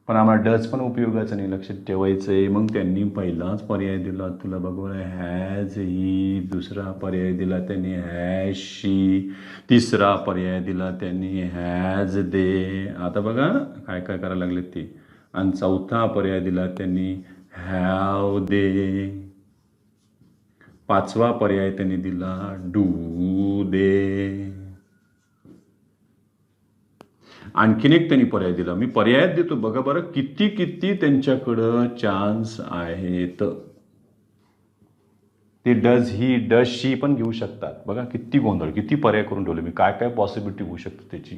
पण आम्हाला डज पण उपयोगाचं नाही लक्षात ठेवायचं आहे. मग त्यांनी पहिलाच पर्याय दिला तुला बघा हॅज ही दुसरा पर्याय दिला त्यांनी हॅज शी तिसरा पर्याय दिला त्यांनी हॅज दे. आता बघा काय काय करायला लागले ते आणि चौथा पर्याय दिला त्यांनी हॅव दे. 5वा पर्याय त्यांनी दिला डू दे. आणखीन एक त्यांनी पर्याय दिला मी पर्याय देतो बघा बरं किती किती त्यांच्याकडं चान्स आहेत. ते डज ही डज शी पण घेऊ शकतात बघा किती गोंधळ किती पर्याय करून ठेवले मी काय काय पॉसिबिलिटी होऊ शकते त्याची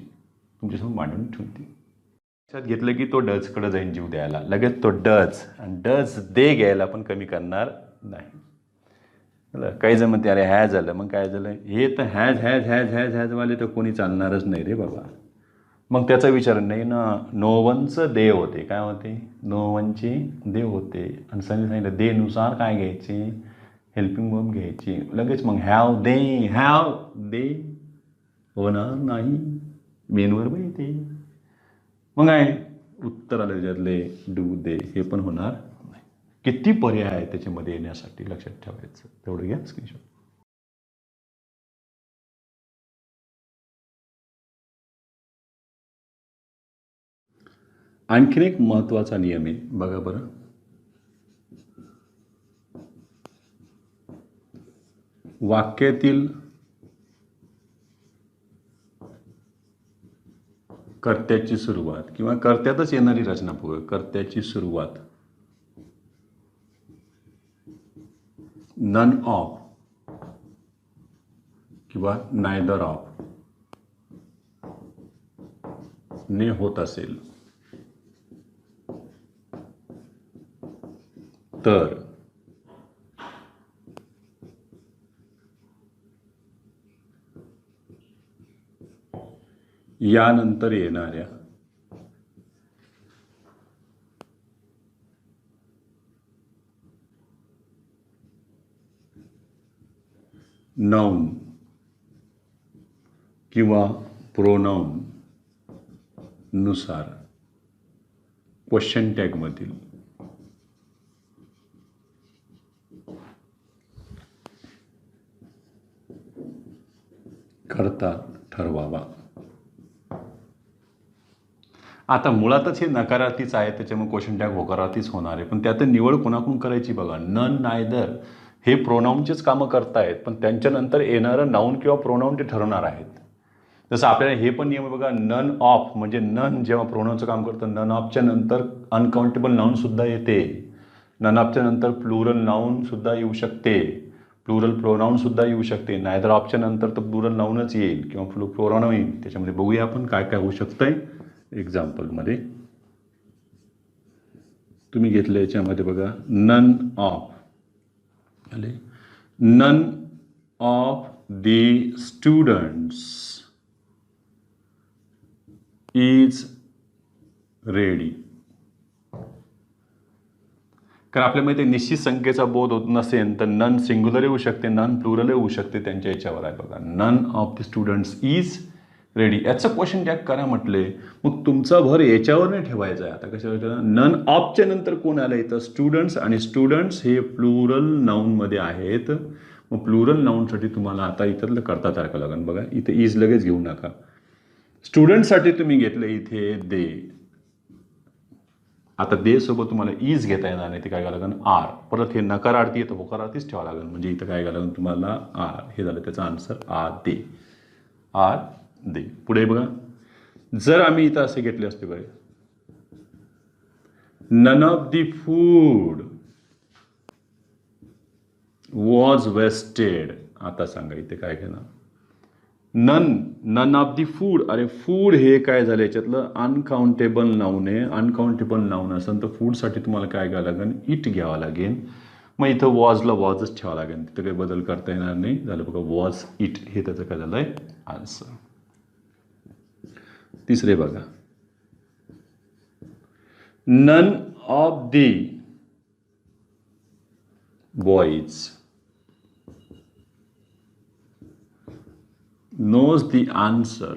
तुमच्यासमोर मांडून ठेवते. लक्षात घेतलं की तो डजकडे जाईन जीव द्यायला लगेच तो डज आणि डज दे घ्यायला पण कमी करणार नाही. काही जण म्हणते अरे हॅज झालं, मग काय झालं, हे तर हॅज हॅज हॅज हॅज हॅजवाले तर कोणी चालणारच नाही रे बाबा. मग त्याचा विचार नाही ना. नो वनचं दे होते, काय होते, नो वनचे दे होते. आणि सांगितलं देनुसार काय घ्यायचे, हेल्पिंग वर्ब घ्यायची. लगेच मग हॅव दे होणार नाही, मेन वर्ब येते. मग आहे उत्तर आलं त्याच्यातले डू दे, हे पण होणार नाही. किती पर्याय आहे त्याच्यामध्ये येण्यासाठी, लक्षात ठेवायचं. तेवढं घ्या स्क्रीनशॉट. आणखीन एक महत्त्वाचा नियम आहे, बघा बरं. वाक्यातील कर्त्याची सुरुवात किंवा कर्त्यातच येणारी रचना बघा. कर्त्याची सुरुवात नन ऑफ किंवा नायदर ऑफ ने होत असेल तर यानंतर येणाऱ्या नाउन किंवा प्रोनाउन नुसार क्वेश्चन टॅगमधील कर्ता ठरवावा. आता मुळातच हे नकारार्थीच आहे, त्याच्यामुळे क्वेश्चन टॅग होकारार्थीच होणार आहे. पण त्यात निवड कोणाकडून करायची बघा. नन नायदर हे प्रोनाऊनचेच कामं करतायत, पण त्यांच्यानंतर येणारं नाऊन किंवा प्रोनाऊन ते ठरवणार आहेत. जसं आपल्याला हे पण नियम बघा. नन ऑफ म्हणजे नन जेव्हा प्रोनाऊनचं काम करतं, नन ऑफच्या नंतर अनकाउंटेबल नाऊनसुद्धा येते. नन ऑफच्या नंतर प्लुरल नाऊनसुद्धा येऊ शकते, प्लुरल प्रोनाऊनसुद्धा येऊ शकते. नायदर ऑफच्या नंतर तर प्लुरल नाऊनच येईल किंवा प्रोनाऊन येईल. त्याच्यामध्ये बघूया आपण काय काय होऊ शकतंय. एक्झाम्पलमध्ये तुम्ही घेतलं याच्यामध्ये बघा. नन ऑफ आले, none of the students is ready. कारण आपल्या माहिती निश्चित संख्येचा बोध होत नसेल तर नन सिंग्युलर येऊ शकते, नन प्लुरल येऊ शकते. त्यांच्या याच्यावर आहे बघा. None of the students is ready याचं क्वेश्चन टॅग करा म्हटले. मग तुमचा भर याच्यावर नाही ठेवायचा आहे. आता कशावर, नन ऑफच्या नंतर कोण आलं इथं, स्टुडंट्स. आणि स्टुडंट्स हे प्लुरल नाऊनमध्ये आहेत. मग प्लुरल नाऊनसाठी तुम्हाला आता इथं करता तारखा लागेल बघा. इथे इज लगेच घेऊ नका. स्टुडंटसाठी तुम्ही घेतलं इथे दे. आता दे सोबत तुम्हाला इज घेता येणार नाही, ते काय लागेल आर. परत हे नकारार्थी येतं, होकारार्थीच ठेवा लागेल. म्हणजे इथं काय लागेल तुम्हाला आर. हे झालं त्याचा answer, are they, are they. पुढे बघा. जर आम्ही इथं असे घेतले असते बघा, none of the food was wasted. आता सांगा इथे काय घेणार. None of the food. अरे फूड हे काय झालं याच्यातलं अनकाउंटेबल नाऊन आहे. अनकाउंटेबल नाऊन असेल तर फूडसाठी तुम्हाला काय घ्यावं लागेल, इट घ्यावं लागेल. मग इथं वॉजला वॉजच ठेवावं लागेल, तिथं काही बदल करता येणार नाही. झालं बघा वॉज इट, हे त्याचं काय झालंय आन्सर. तिसरे बघा. None of the boys knows the answer.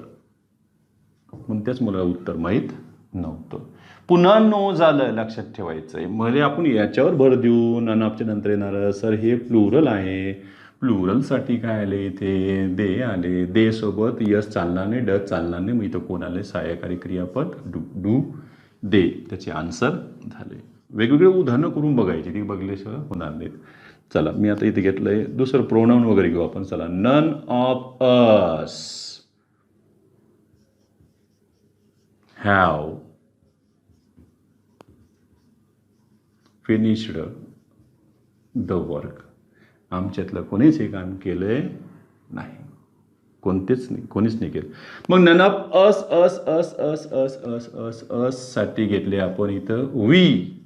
कोणत्याच मला उत्तर माहीत नव्हतं. पुन्हा नो झालं, लक्षात ठेवायचं आहे. म्हणजे आपण याच्यावर भर देऊ, नन ऑफच्या नंतर येणार. सर हे प्लुरल आहे, प्लुरलसाठी काय आले इथे दे आले. दे सोबत यस चालणार नाही, ड चालणार नाही. मग इथं कोण आले, सहाय्यकारी क्रियापद डू दे. त्याचे आन्सर झाले. वेगवेगळे उदाहरणं करून बघायची, ती बघल्याशिवाय होणार नाहीत. चला मी आता इथे घेतलंय दुसरं प्रोनाऊन वगैरे घेऊ आपण. चला. None of us have finished the work. आमच्यातलं कोणीच हे काम केलंय नाही, कोणीच नाही केलं. मग नन ऑफ अस अस अस अस अस अस अस अस साठी घेतले आपण इथं वी.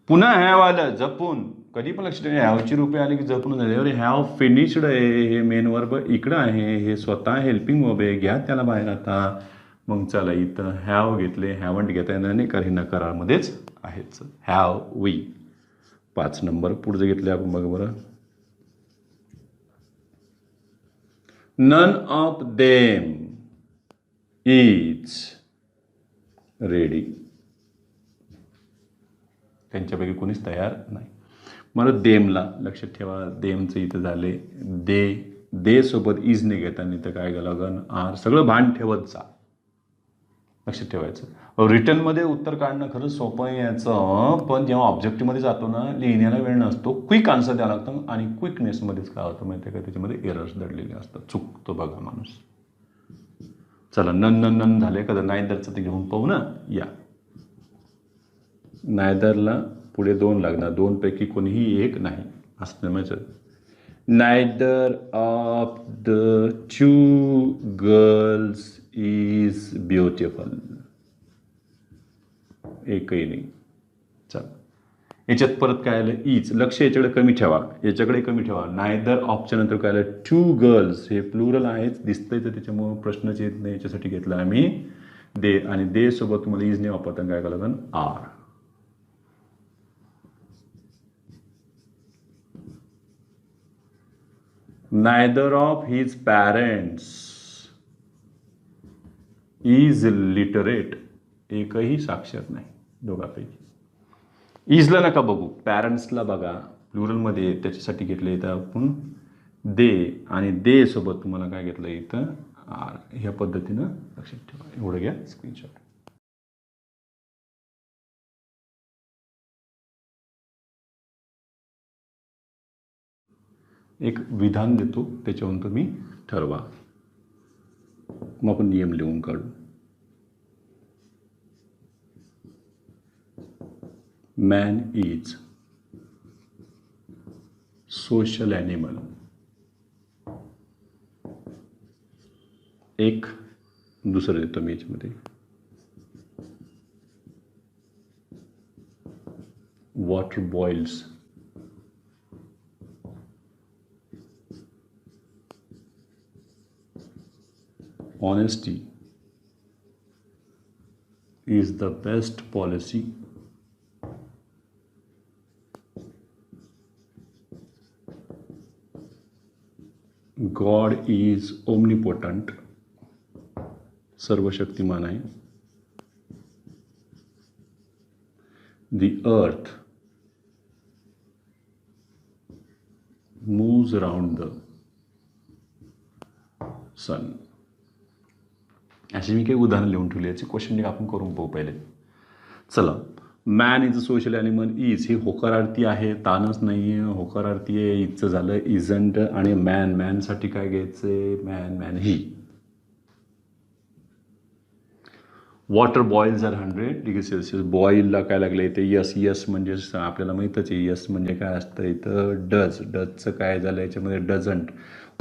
पुन्हा हॅव आलं जपून, कधी पण लक्ष ठेवा, हॅवची रूपे आली की जपून झाले. अरे हॅव फिनिश्ड आहे, हे मेन वर्ब इकडं आहे, हे स्वतः हेल्पिंग वर्ब आहे, घ्या त्याला बाहेर आता. मग चला इथं हॅव घेतले, हॅवंट घेता येणार नाही कारण हे नकारामध्येच आहेच. Have we 5 number. पुढचं घेतले आपण बघा बरं. None of them is ready. त्यांच्यापैकी कोणीच तयार नाही. मला देमला लक्षात ठेवा, देमचं इथं झाले दे सोबत इजने घेताना इथं काय लागन आर. सगळं भान ठेवत जा, लक्षात ठेवायचं. रिटर्नमध्ये उत्तर काढणं खरंच सोपं आहे याचं, पण जेव्हा ऑब्जेक्टिव्हमध्ये जातो ना लिहिण्याला वेळ नसतो, क्विक आन्सर द्यावं लागतं. आणि क्विकनेसमध्येच काय होतं माहिती आहे का, त्याच्यामध्ये एरर्स दडलेले असतात, चुकतो बघा माणूस. चला नन झाले का नायदरचं ते घेऊन पाहू ना. या नायदरला पुढे 2 लागणार, 2 पैकी कोणीही एक नाही असं म्हणायचं. Neither of the 2 girls is beautiful. एकही नाही. चल याच्यात परत काय आलं इज. लक्ष याच्याकडे कमी ठेवा, याच्याकडे कमी ठेवा. नायदर ऑफच्या नंतर काय आलं 2 गर्ल्स. हे प्लुरल आहेच दिसतंय तर त्याच्यामुळे प्रश्नच येत नाही. याच्यासाठी घेतलं आम्ही दे. आणि दे सोबत तुम्हाला इजने वापरताना काय करायला लागेल R. Neither of his parents is literate. एकही साक्षर नाही दोघांपैकी. इजला नका बघू, पॅरेंट्सला बघा. प्लुरलमध्ये त्याच्यासाठी घेतलं इथं आपण दे. आणि दे सोबत तुम्हाला काय घेतलं इथं आर. ह्या पद्धतीनं लक्षात ठेवा. एवढं घ्या स्क्रीनशॉट. एक विधान देतो, त्याच्यावरून तुम्ही ठरवा, मग आपण नियम लिहून काढू. Man is social animal. एक दुसरं देतो मी याच्यामध्ये. Water boils. Honesty is the best policy. God is omnipotent. सर्वशक्तिमान आहे. The earth moves around the sun. अशी मी काही उदाहरण लिहून ठेवली. याची क्वेश्चन आपण करून पाहू पहिले. चला. Man is a social animal. Is he होकारार्थी आहे, तानच नाही आहे, होकारार्थी आहे. इजचं झालं इजंट. आणि मॅनसाठी काय घ्यायचंय मॅन ही. Water boils at 100 degree Celsius. बॉईलला काय लागलं इथे यस म्हणजे आपल्याला माहीतच आहे यस म्हणजे काय असतं इथं डजचं काय झालं याच्यामध्ये डझंट.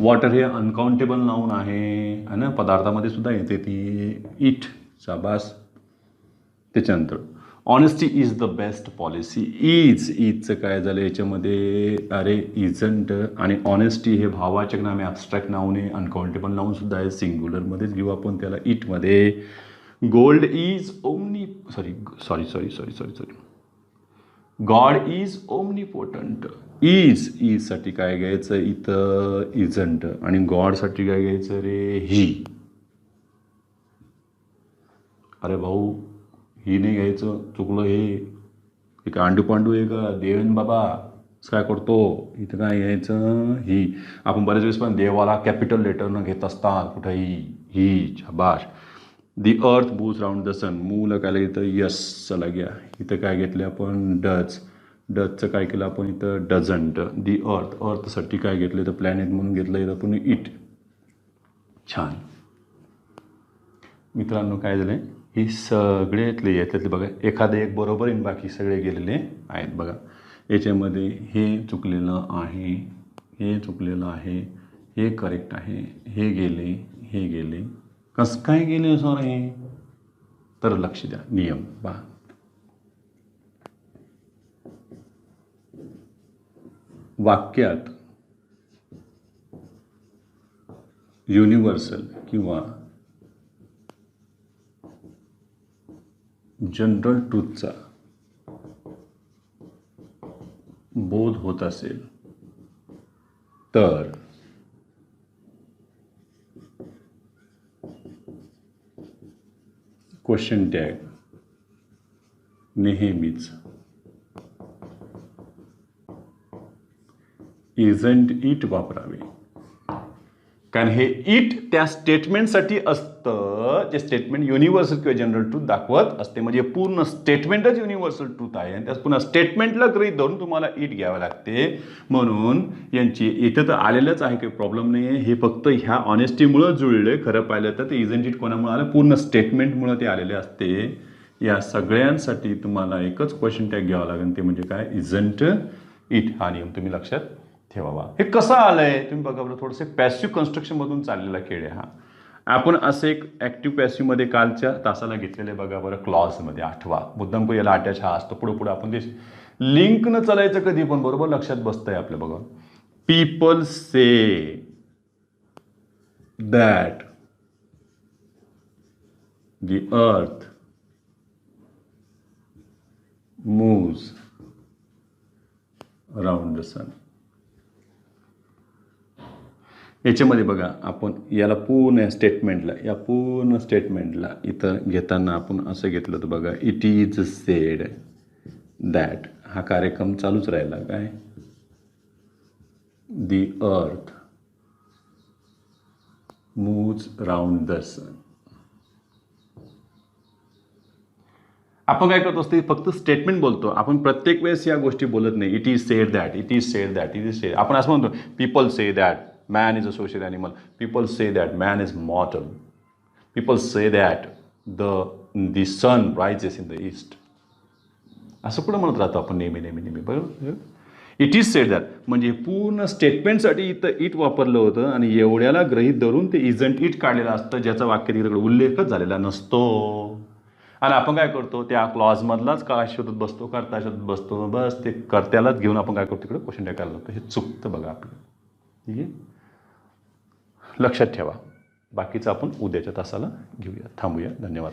वॉटर हे अनकाउंटेबल नाऊन आहे ना, पदार्थामध्ये सुद्धा येते ती. इट शाबास. त्याच्यानंतर honesty is the best policy. इजचं काय झालं याच्यामध्ये अरे इजंट. आणि ऑनेस्टी हे भाववाचक नाम आहे, ॲब्स्ट्रॅक्ट नाऊन आहे, अनकाउंटेबल नाऊन सुद्धा आहे. सिंग्युलरमध्येच घेऊ आपण त्याला इटमध्ये. Gold is sorry god is omnipotent. इजसाठी काय घ्यायचं इथं इजंट. आणि गॉडसाठी काय घ्यायचं रे ही. अरे भाऊ ही नाही घ्यायचं, चुकलं हे. एक अंडू पांडू आहे का देवेन बाबा काय करतो इथं काय घ्यायचं ही. आपण बरेच वेळेस पण देवाला कॅपिटल लेटरनं घेत असतात कुठेही ही. शाबाश. दी अर्थ मूव्स राऊंड द सन. मूला काय इथं यस. चला घ्या इथं काय घेतलं आपण डजचं काय केलं आपण इथं डझंट. दी अर्थसाठी काय घेतलं तर प्लॅनेट म्हणून घेतलं इथं आपण इट. छान मित्रांनो. काय झालं हे सगळ्यातले याच्यातले बघा एखादं एक बरोबर आहे, बाकी सगळे गेलेले आहेत बघा. याच्यामध्ये हे चुकलेलं आहे, हे चुकलेलं आहे, हे करेक्ट आहे, हे गेले. कसं काय गेले सर हे. तर लक्ष द्या नियम पहा. वाक्यात युनिव्हर्सल किंवा जनरल ट्रूथचा बोध होत असेल तर क्वेश्चन टॅग नेहमीच इजंट इट वापरावे. कारण हे इट त्या स्टेटमेंटसाठी असतं जे स्टेटमेंट युनिव्हर्सल किंवा जनरल ट्रूथ दाखवत असते. म्हणजे पूर्ण स्टेटमेंटच युनिव्हर्सल ट्रूथ आहे आणि त्यास पुन्हा स्टेटमेंटला गृहीत धरून तुम्हाला इट घ्यावं लागते. म्हणून यांची इथं तर आलेलंच आहे, काही प्रॉब्लेम नाही आहे. हे फक्त ह्या ऑनेस्टीमुळं जुळले. खरं पाहिलं तर ते इजंट इट कोणामुळे आलं, पूर्ण स्टेटमेंटमुळं ते आलेले असते. या सगळ्यांसाठी तुम्हाला एकच क्वेश्चन टॅग घ्यावा लागेल, ते म्हणजे काय, इजंट इट. हा नियम तुम्ही लक्षात ठेवावा. हे कसं आलंय तुम्ही बघा बरं. थोडंसं पॅसिव्ह कन्स्ट्रक्शन मधून चाललेला खेळ आहे हा. आपण असं एक ऍक्टिव्ह पॅसिव्ह मध्ये कालच्या तासाला घेतलेले बघा बरं. क्लॉजमध्ये आठवा मुद्दाम याला अटॅच हा असतो. पुढे पुढे आपण ते लिंक न चालायचं कधी पण बरोबर लक्षात बसतंय आपलं. बघा, people say that the earth moves around the sun. याच्यामध्ये बघा आपण याला पूर्ण स्टेटमेंटला इथं घेताना आपण असं घेतलं तर बघा, इट इज सेड दॅट. हा कार्यक्रम चालूच राहिला. काय, the earth moves round the सन. आपण काय करतो असते, फक्त स्टेटमेंट बोलतो. आपण प्रत्येक वेळेस या गोष्टी बोलत नाही. It is sed that, it is sed that, it is sed. आपण असं म्हणतो, people say that man is a social animal. People say that man is mortal. People say that the sun rises in the east. असं कुठं म्हणत राहतो आपण नेहमी बरोबर. इट इज सेड दॅट म्हणजे पूर्ण स्टेटमेंटसाठी इथं इट वापरलं होतं आणि एवढ्याला गृहीत धरून ते इजंट इट काढलेलं असतं, ज्याचा वाक्य तिकडे उल्लेखच झालेला नसतो. आणि आपण काय करतो, त्या क्लॉजमधलाच काय शोधत बसतो, कर्ता शोधत बसतो. बस ते कर्त्यालाच घेऊन आपण काय करतो, तिकडे क्वेश्चन टॅग करायला लागतो. हे चुकतं बघा आपलं. ठीक आहे, लक्षात ठेवा. बाकीचं आपण उद्याच्या तासाला घेऊया. थांबूया. धन्यवाद.